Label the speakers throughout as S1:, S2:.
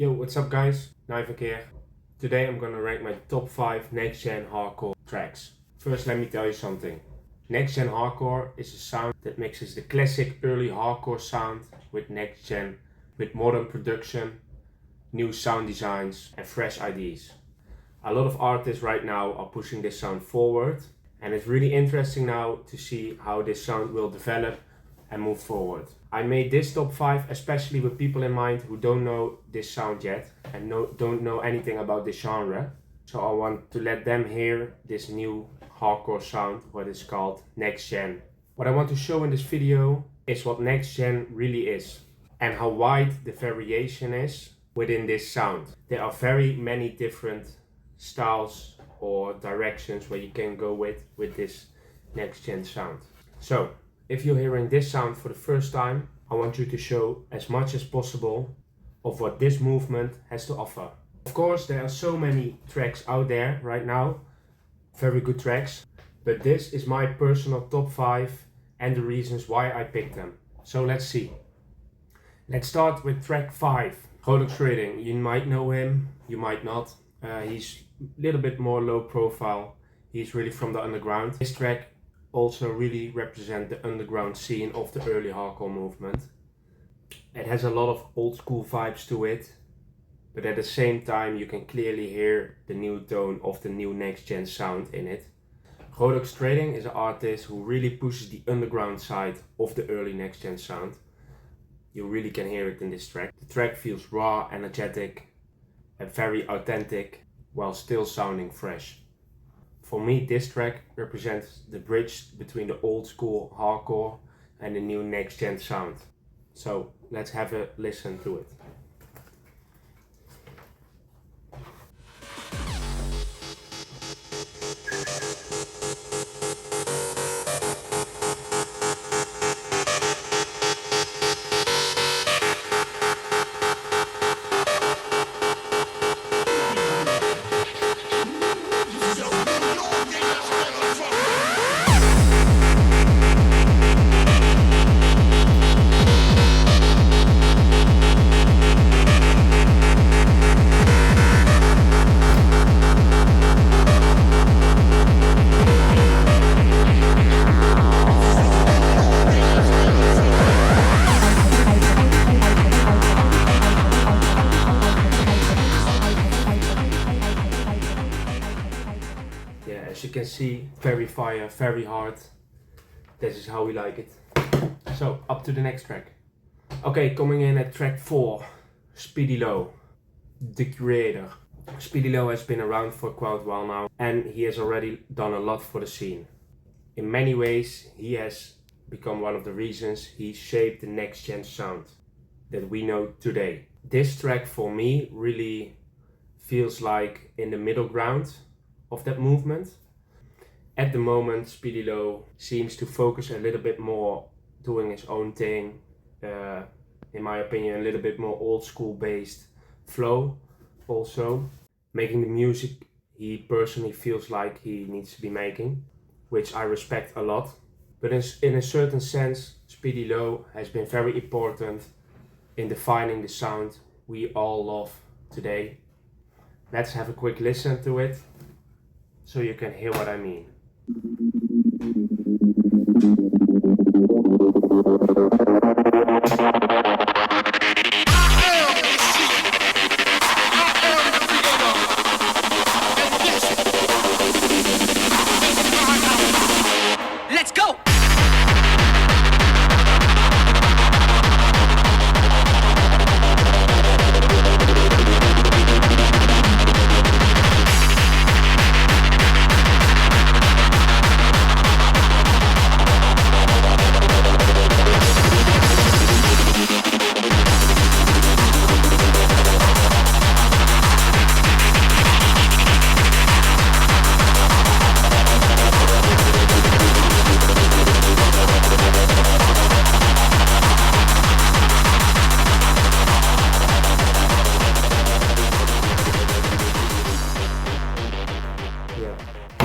S1: Yo, what's up guys? Nyvek here. Today I'm gonna rank my top 5 next gen hardcore tracks. First let me tell you something. Next gen hardcore is a sound that mixes the classic early hardcore sound with next gen, with modern production, new sound designs and fresh ideas. A lot of artists right now are pushing this sound forward, and it's really interesting now to see how this sound will develop and move forward. I made this top 5 especially with people in mind who don't know this sound yet and don't know anything about this genre. So I want to let them hear this new hardcore sound, what is called next gen. What I want to show in this video is what next gen really is and how wide the variation is within this sound. There are very many different styles or directions where you can go with this next gen sound. So if you're hearing this sound for the first time, I want you to show as much as possible of what this movement has to offer. Of course, there are so many tracks out there right now, very good tracks, but this is my personal top 5 and the reasons why I picked them. So let's see. Let's start with track 5, Rodok Trading. You might know him, you might not. He's a little bit more low profile. He's really from the underground. This track also really represent the underground scene of the early hardcore movement. It has a lot of old school vibes to it, but at the same time you can clearly hear the new tone of the new next gen sound in it. Rodok Trading is an artist who really pushes the underground side of the early next gen sound. You really can hear it in this track. The track feels raw, energetic and very authentic while still sounding fresh. For me, this track represents the bridge between the old school hardcore and the new next gen sound. So let's have a listen to it. As you can see, very fire, very hard. This is how we like it. So, up to the next track. Okay, coming in at track 4, Speedy Low, the Creator. Speedy Low has been around for quite a while now, and he has already done a lot for the scene. In many ways, he has become one of the reasons he shaped the next gen sound that we know today. This track for me really feels like in the middle ground of that movement. At the moment, Speedy Low seems to focus a little bit more doing his own thing, in my opinion a little bit more old school based flow, also making the music he personally feels like he needs to be making, which I respect a lot. But in a certain sense, Speedy Low has been very important in defining the sound we all love today. Let's have a quick listen to it so you can hear what I mean.
S2: Let's go!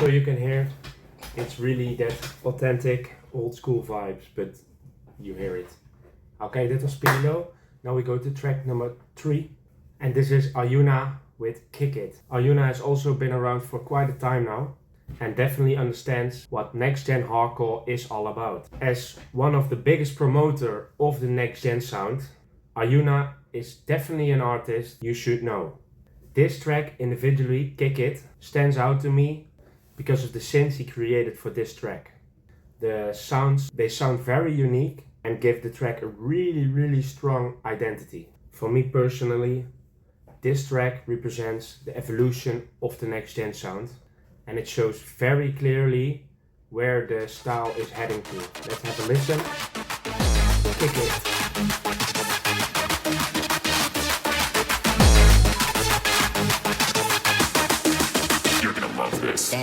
S1: So you can hear it's really that authentic old school vibes, but you hear it. Okay, that was Speedy Low. Now we go to track number 3, And this is Ayuna with Kick It. Ayuna has also been around for quite a time now and definitely understands what next gen hardcore is all about. As one of the biggest promoter of the next gen sound, Ayuna is definitely an artist you should know. This track individually, Kick It, stands out to me because of the synths he created for this track. The sounds, they sound very unique and give the track a really strong identity. For me personally, this track represents the evolution of the next gen sound, and it shows very clearly where the style is heading to. Let's have a listen. Kick It.
S2: You're gonna love this.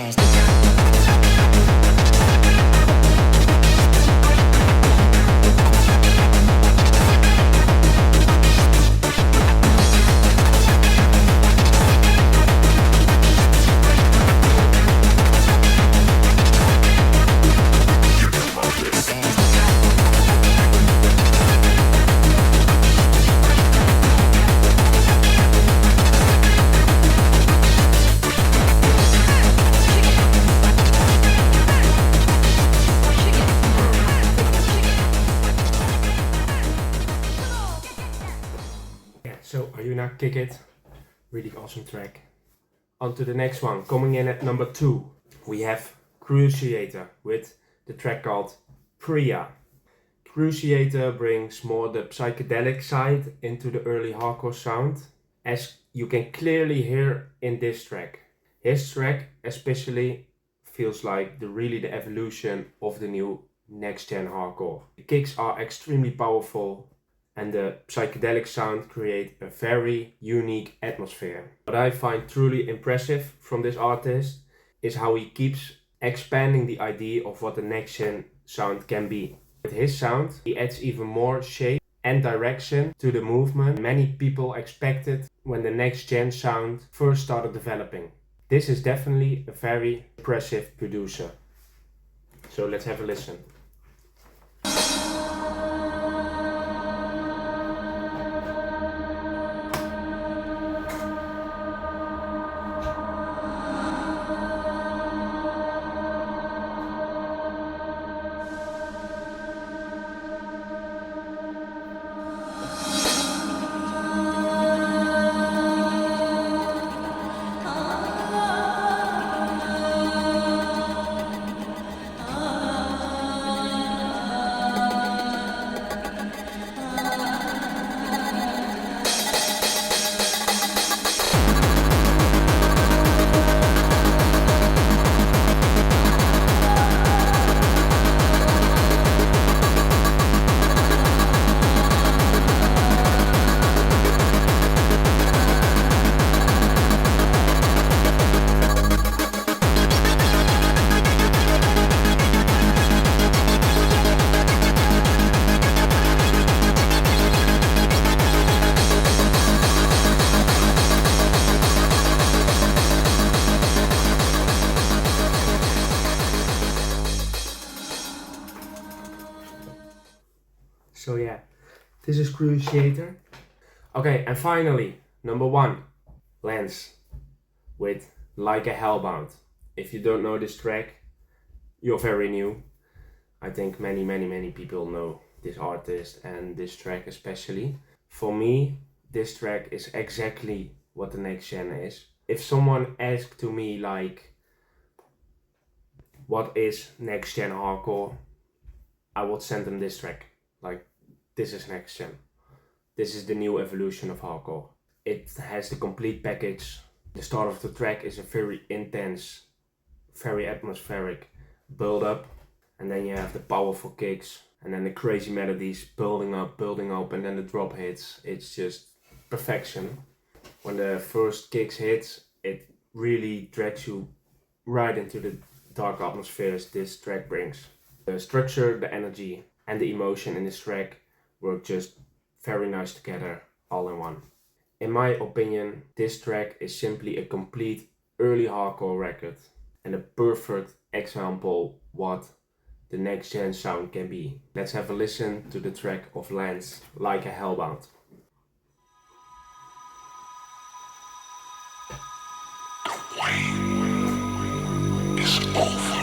S1: So Ayuna, Kick It, really awesome track. On to the next one, coming in at number 2, we have Cruciator with the track called Priya. Cruciator brings more the psychedelic side into the early hardcore sound, as you can clearly hear in this track. His track especially feels like the evolution of the new next gen hardcore. The kicks are extremely powerful and the psychedelic sound create a very unique atmosphere. What I find truly impressive from this artist is how he keeps expanding the idea of what the next gen sound can be. With his sound, he adds even more shape and direction to the movement many people expected when the next gen sound first started developing. This is definitely a very impressive producer. So let's have a listen. So yeah, this is Cruciator. Okay, and finally, number 1, Lance with Like a Hellbound. If you don't know this track, you're very new. I think many people know this artist and this track especially. For me, this track is exactly what the next gen is. If someone asked to me like, what is next gen hardcore? I would send them this track. Like, this is next gen. This is the new evolution of hardcore. It has the complete package. The start of the track is a very intense, very atmospheric build up. And then you have the powerful kicks. And then the crazy melodies building up. And then the drop hits. It's just perfection. When the first kicks hits, it really drags you right into the dark atmospheres this track brings. The structure, the energy, and the emotion in this track work just very nice together, all in one. In my opinion, this track is simply a complete early hardcore record and a perfect example what the next gen sound can be. Let's have a listen to the track of Lance, Like a Hellbound.
S2: Is over.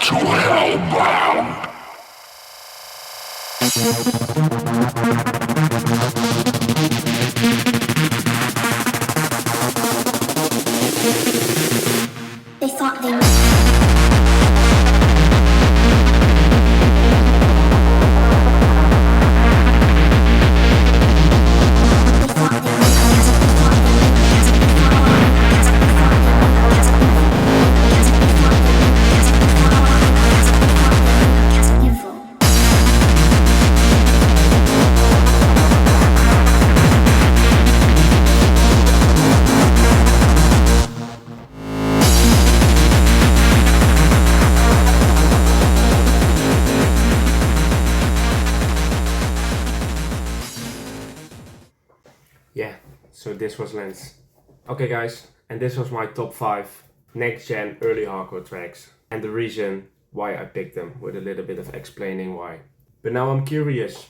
S2: To hellbound.
S3: They thought they
S1: Yeah, so this was Lens. Okay guys, and this was my top 5 next gen early hardcore tracks and the reason why I picked them, with a little bit of explaining why. But now I'm curious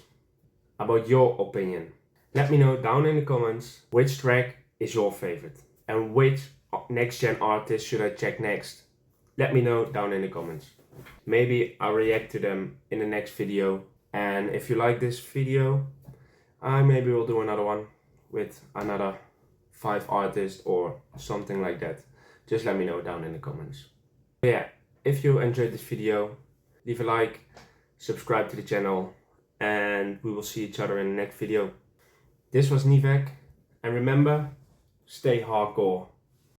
S1: about your opinion. Let me know down in the comments which track is your favorite and which next gen artist should I check next. Let me know down in the comments. Maybe I'll react to them in the next video, and if you like this video, I maybe will do another one with another 5 artists or something like that. Just let me know down in the comments. But yeah, if you enjoyed this video, leave a like, subscribe to the channel, and we will see each other in the next video. This was Nyvek, and remember, stay hardcore.